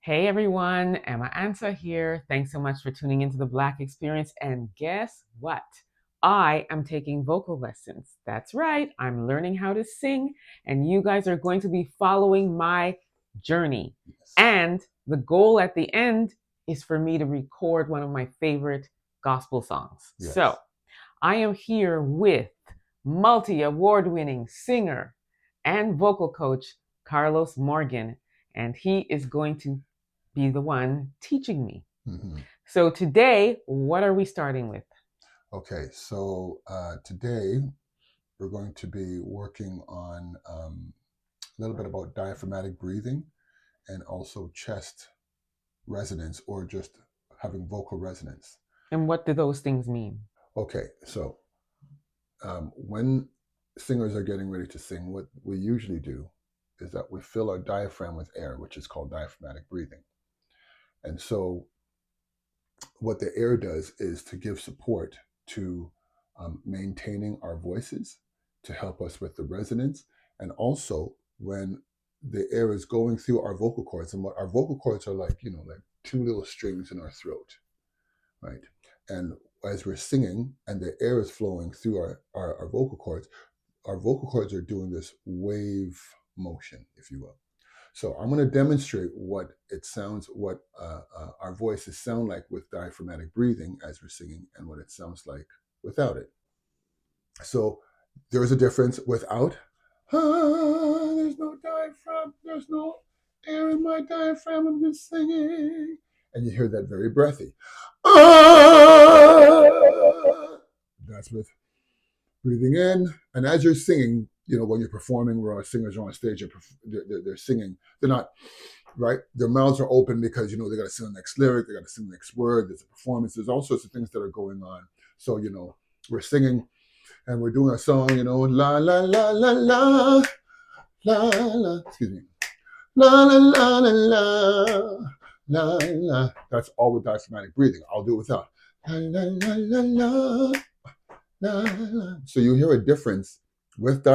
Hey everyone, Emma Ansa here. Thanks so much for tuning into the Black Experience. And guess what? I am taking vocal lessons. That's right, I'm learning how to sing, and you guys are going to be following my journey. Yes. And the goal at the end is for me to record one of my favorite gospel songs. So Yes. I am here with multi award winning singer and vocal coach Carlos Morgan, and he is going to be the one teaching me. hmm So, today, what are we starting with? Okay, so today we're going to be working on a little bit about diaphragmatic breathing and also chest resonance or just having vocal resonance. And what do those things mean? Okay, so when singers are getting ready to sing, what we usually do is that we fill our diaphragm with air, which is called diaphragmatic breathing. And so what the air does is to give support to maintaining our voices to help us with the resonance, and also when the air is going through our vocal cords, and what our vocal cords are like, like two little strings in our throat, right? And as we're singing and the air is flowing through our vocal cords are doing this wave motion, if you will. So I'm going to demonstrate what it sounds, what our voices sound like with diaphragmatic breathing as we're singing, and what it sounds like without it. So there is a difference without. There's no diaphragm. There's no air in my diaphragm. I'm just singing, and you hear that very breathy. Ah, that's with breathing in, and as you're singing, when you're performing, where our singers are on stage, they're singing. They're not right. Their mouths are open because they got to sing the next lyric, they got to sing the next word. There's a performance. There's all sorts of things that are going on. So we're singing and we're doing a song. La la la la la la la. Excuse me. La la la la la la la. That's all with diaphragmatic breathing. I'll do it without. La la la la la. La, la. So you hear a difference with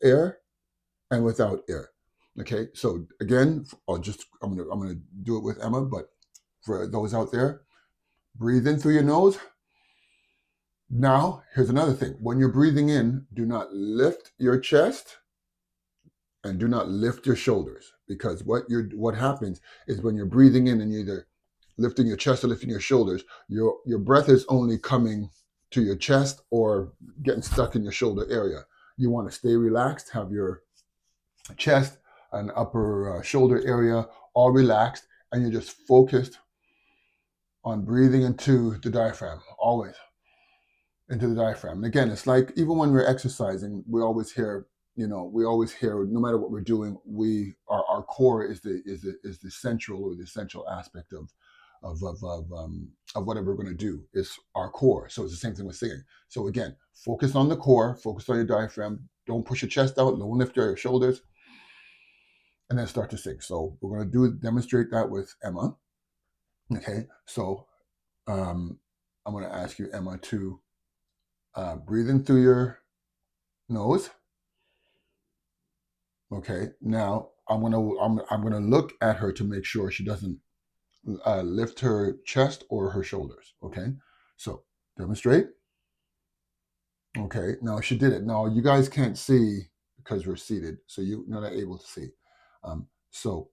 air and without air. Okay, so again, I'm gonna do it with Emma, but for those out there, breathe in through your nose. Now, here's another thing: when you're breathing in, do not lift your chest and do not lift your shoulders, because what happens is when you're breathing in and you're either lifting your chest or lifting your shoulders, your breath is only coming to your chest or getting stuck in your shoulder area. You want to stay relaxed, have your chest and upper shoulder area all relaxed, and you're just focused on breathing into the diaphragm, always into the diaphragm. And again, it's like even when we're exercising, we always hear, no matter what we're doing, our core is the central or the essential aspect of whatever we're going to do. Is our core. So it's the same thing with singing. So again, focus on the core, focus on your diaphragm. Don't push your chest out. Don't lift your shoulders, and then start to sing. So we're going to demonstrate that with Emma. Okay. So I'm going to ask you, Emma, to breathe in through your nose. Okay. Now I'm gonna look at her to make sure she doesn't lift her chest or her shoulders. Okay. So demonstrate. Okay. Now she did it. Now you guys can't see because we're seated, so you're not able to see. So,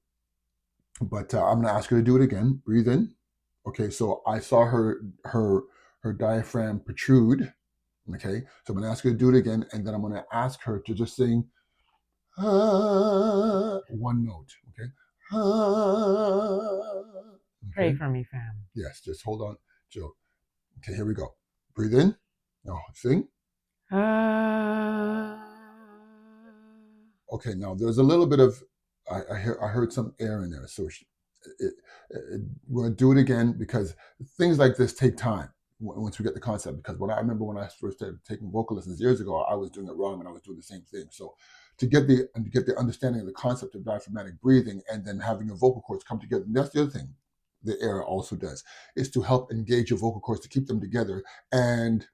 but I'm gonna ask her to do it again. Breathe in. Okay. So I saw her diaphragm protrude. Okay. So I'm gonna ask her to do it again, and then I'm gonna ask her to just sing one note. Okay. Pray Okay. for me, fam. Yes. Just hold on, Joe. Okay. Here we go. Breathe in. Now sing. Ah. Okay. Now there's a little bit of I heard some air in there, so it, we're gonna do it again because things like this take time once we get the concept. Because when I remember when I first started taking vocal lessons years ago, I was doing it wrong and I was doing the same thing. So to get the understanding of the concept of diaphragmatic breathing and then having your vocal cords come together, and that's the other thing the air also does, is to help engage your vocal cords to keep them together and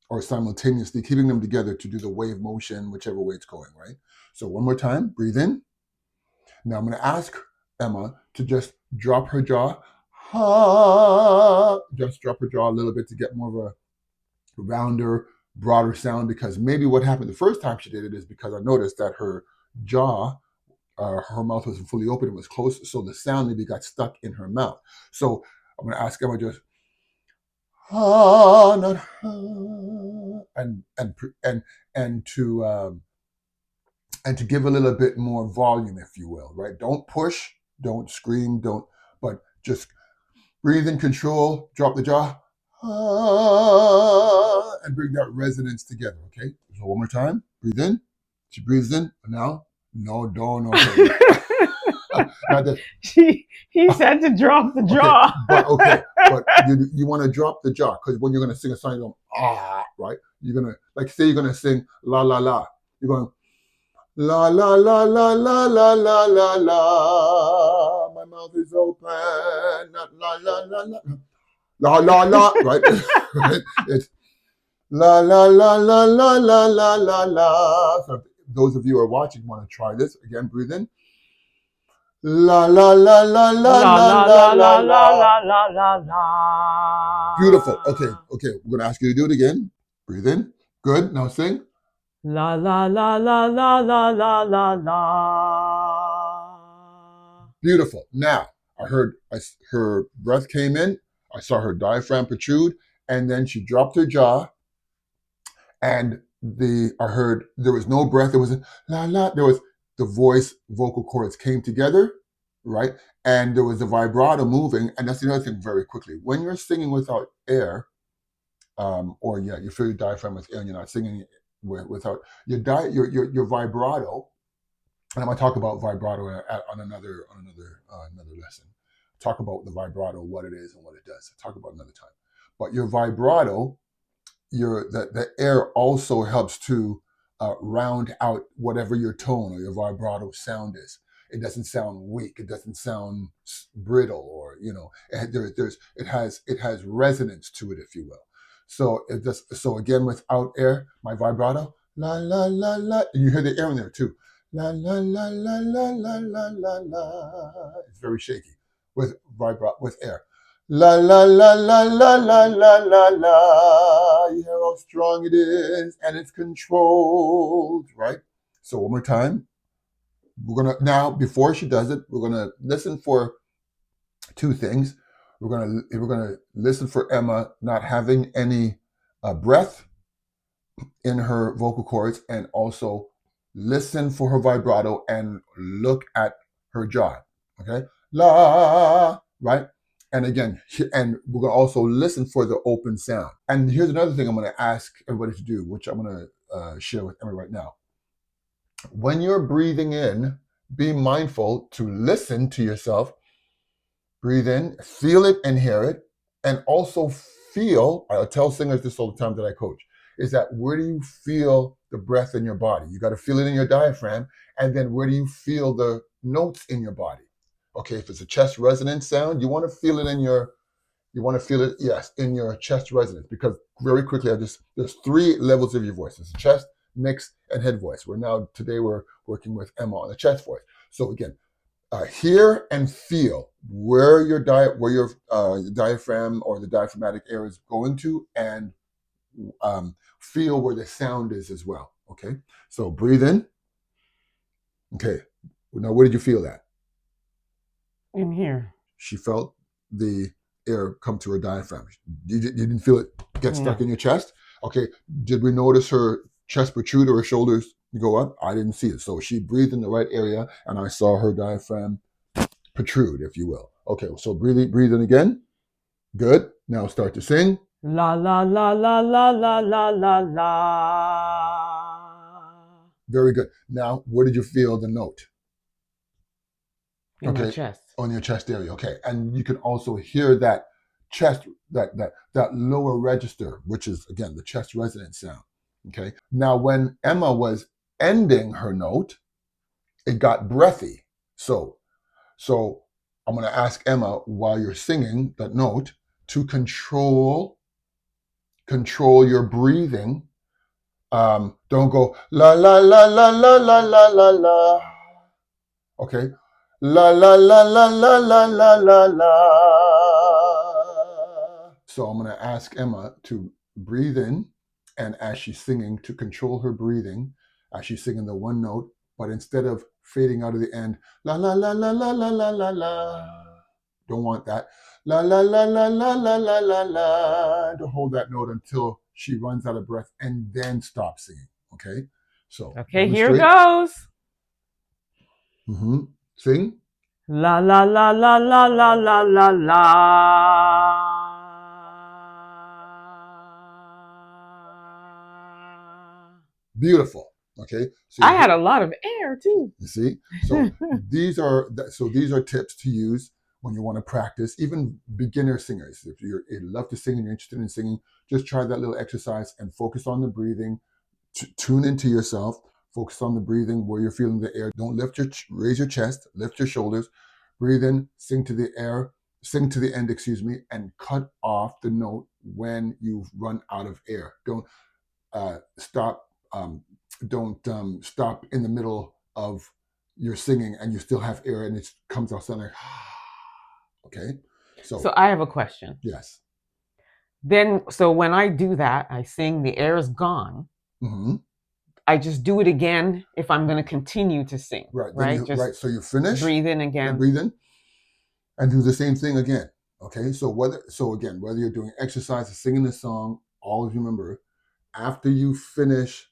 or simultaneously keeping them together to do the wave motion, whichever way it's going, right? So one more time, breathe in. Now I'm going to ask Emma to just drop her jaw, ha, just drop her jaw a little bit to get more of a rounder, broader sound, because maybe what happened the first time she did it is because I noticed that her jaw, her mouth wasn't fully open, it was closed, so the sound maybe got stuck in her mouth. So I'm going to ask Emma just, ha, not ha, and to give a little bit more volume, if you will, right? Don't push, don't scream, but just breathe in control, drop the jaw, and bring that resonance together, okay? So one more time, breathe in. She breathes in, now, no, don't, okay. Not that, he said to drop the okay, jaw. but you want to drop the jaw, because when you're going to sing a song, you go, right? You're going to, like, say you're going to sing la, la, la. You're going, la, la, la, la, la, la, la, la, la. My mouth is open, not la, la, la, la. La, la, la, right? It's la, la, la, la, la, la, la, la, la. So those of you who are watching want to try this. Again, breathe in. La, la, la, la, la, La la, la la, la la la, la la. la la la. Beautiful. Okay. We're going to ask you to do it again. Breathe in. Good. Now sing. La la la la la la la la la. Beautiful. Now, her breath came in. I saw her diaphragm protrude, and then she dropped her jaw, and I heard there was no breath. There was a la la. There was the vocal cords came together, right? And there was the vibrato moving. And that's the other thing very quickly. When you're singing without air, you fill your diaphragm with air and you're not singing without your vibrato. And I'm going to talk about vibrato on another lesson. Talk about the vibrato, what it is and what it does. I'll talk about another time. But your vibrato, the air also helps to round out whatever your tone or your vibrato sound is. It doesn't sound weak. It doesn't sound brittle, or it has resonance to it, if you will. So again, without air, my vibrato, la la la la, and you hear the air in there too. La la la la la la la la la. It's very shaky with air. La la la la la la la la la. You hear how strong it is, and it's controlled, right? So one more time. We're gonna now, before she does it, we're gonna listen for two things. We're gonna listen for Emma not having any breath in her vocal cords, and also listen for her vibrato and look at her jaw. Okay, la, right? And again, and we're going to also listen for the open sound. And here's another thing I'm going to ask everybody to do, which I'm going to share with Emma right now. When you're breathing in, be mindful to listen to yourself. Breathe in, feel it and hear it, and also feel. I tell singers this all the time that I coach, is that where do you feel the breath in your body? You got to feel it in your diaphragm, and then where do you feel the notes in your body? Okay, if it's a chest resonance sound, you want to feel it in your chest resonance, because very quickly there's three levels of your voice. There's chest, mix, and head voice. Today we're working with Emma on the chest voice. So again, hear and feel where your diaphragm or the diaphragmatic air is going to, and feel where the sound is as well. Okay, so breathe in. Okay, now where did you feel that? In here. She felt the air come to her diaphragm. You didn't feel it get stuck in your chest? Okay, did we notice her chest protrude or her shoulders go up? I didn't see it. So she breathed in the right area, and I saw her diaphragm protrude, if you will. Okay, so breathe in again. Good. Now start to sing. La la la la la la la la la. Very good. Now, where did you feel the note? In my chest. On your chest area. Okay, and you can also hear that chest, that lower register, which is again the chest resonance sound. Okay. Now, when Emma was ending her note, it got breathy. So I'm going to ask Emma, while you're singing that note, to control your breathing. Don't go la la la la la la la la la. Okay, La la la la la la la la la. So I'm going to ask Emma to breathe in, and as she's singing, to control her breathing as she's singing the one note, but instead of fading out of the end, la la la la la la la la la. Don't want that. La la la la la la la la la. To hold that note until she runs out of breath and then stop singing. Okay? So Okay, here demonstrate. goes. Sing. La la la la la la la la la. Beautiful. Okay. So I had a lot of air too. you see. So these are tips to use when you want to practice. Even beginner singers, if you love to sing and you're interested in singing, just try that little exercise and focus on the breathing. Tune into yourself. Focus on the breathing where you're feeling the air. Don't raise your chest, lift your shoulders, breathe in, sing to the end, and cut off the note when you've run out of air. Don't stop. Don't stop in the middle of your singing and you still have air and it comes out sounding like okay. So I have a question. Yes. Then, so when I do that, I sing, the air is gone. Mm-hmm. I just do it again if I'm going to continue to sing. Right. Right. So you finish. Breathe in again. Breathe in. And do the same thing again. Okay. So whether you're doing exercise or singing the song, always remember after you finish,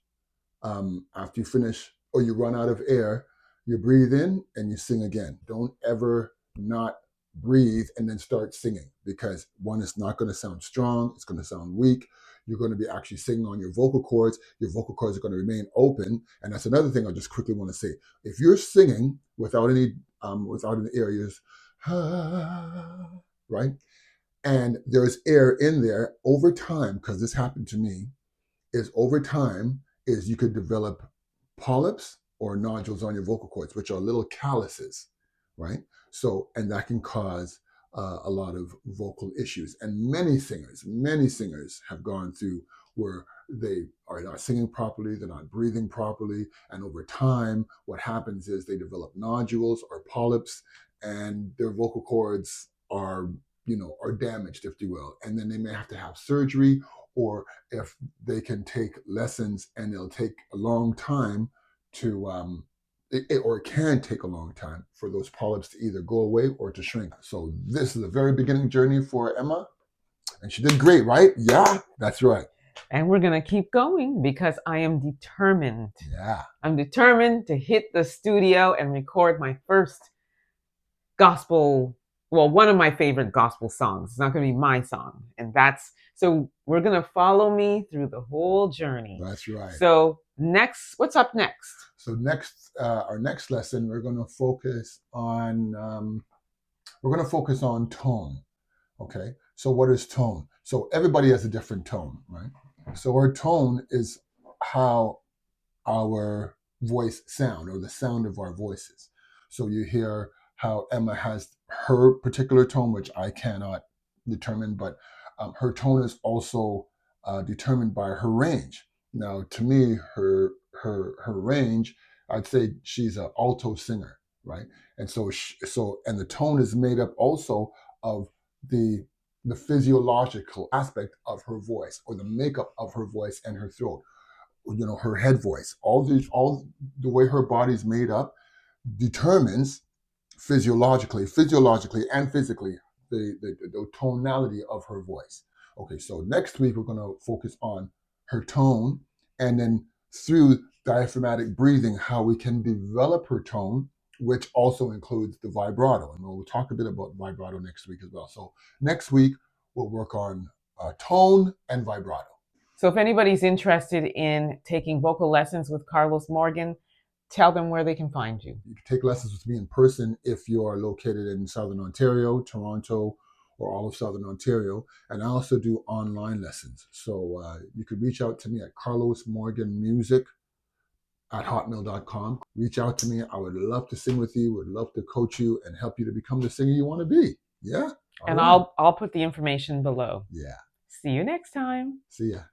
or you run out of air, you breathe in and you sing again. Don't ever not breathe and then start singing, because one, is not going to sound strong. It's going to sound weak. You're going to be actually singing on your vocal cords. Your vocal cords are going to remain open. And that's another thing I just quickly want to say. If you're singing without any air, you're just, right? And there's air in there over time, because this happened to me, is you could develop polyps or nodules on your vocal cords, which are little calluses, right? So, and that can cause a lot of vocal issues. And many singers have gone through where they are not singing properly, they're not breathing properly, and over time, what happens is they develop nodules or polyps, and their vocal cords are damaged, if you will, and then they may have to have surgery, or if they can take lessons and it'll take a long time to it can take a long time for those polyps to either go away or to shrink. So this is a very beginning journey for Emma, and she did great, right? Yeah, that's right. And we're going to keep going because I am determined. Yeah. I'm determined to hit the studio and record my first gospel, well, one of my favorite gospel songs. It's not going to be my song. And so we're going to follow me through the whole journey. That's right. So what's up next? So our next lesson, we're going to focus on tone. Okay. So what is tone? So everybody has a different tone, right? So our tone is how our voice sound, or the sound of our voices. So you hear how Emma has her particular tone, which I cannot determine, but her tone is also determined by her range. Now, to me, her range, I'd say she's an alto singer, right? And so and the tone is made up also of the physiological aspect of her voice, or the makeup of her voice and her throat, her head voice. All the way her body's made up determines physiologically and physically the tonality of her voice. Okay, so next week we're going to focus on her tone, and then through diaphragmatic breathing, how we can develop her tone, which also includes the vibrato. And we'll talk a bit about vibrato next week as well. So next week we'll work on tone and vibrato. So if anybody's interested in taking vocal lessons with Carlos Morgan, tell them where they can find you. You can take lessons with me in person if you are located in Southern Ontario, Toronto, or all of Southern Ontario. And I also do online lessons. So you could reach out to me at carlosmorganmusic@hotmail.com. Reach out to me. I would love to sing with you, would love to coach you and help you to become the singer you want to be. Yeah? All right. I'll put the information below. Yeah. See you next time. See ya.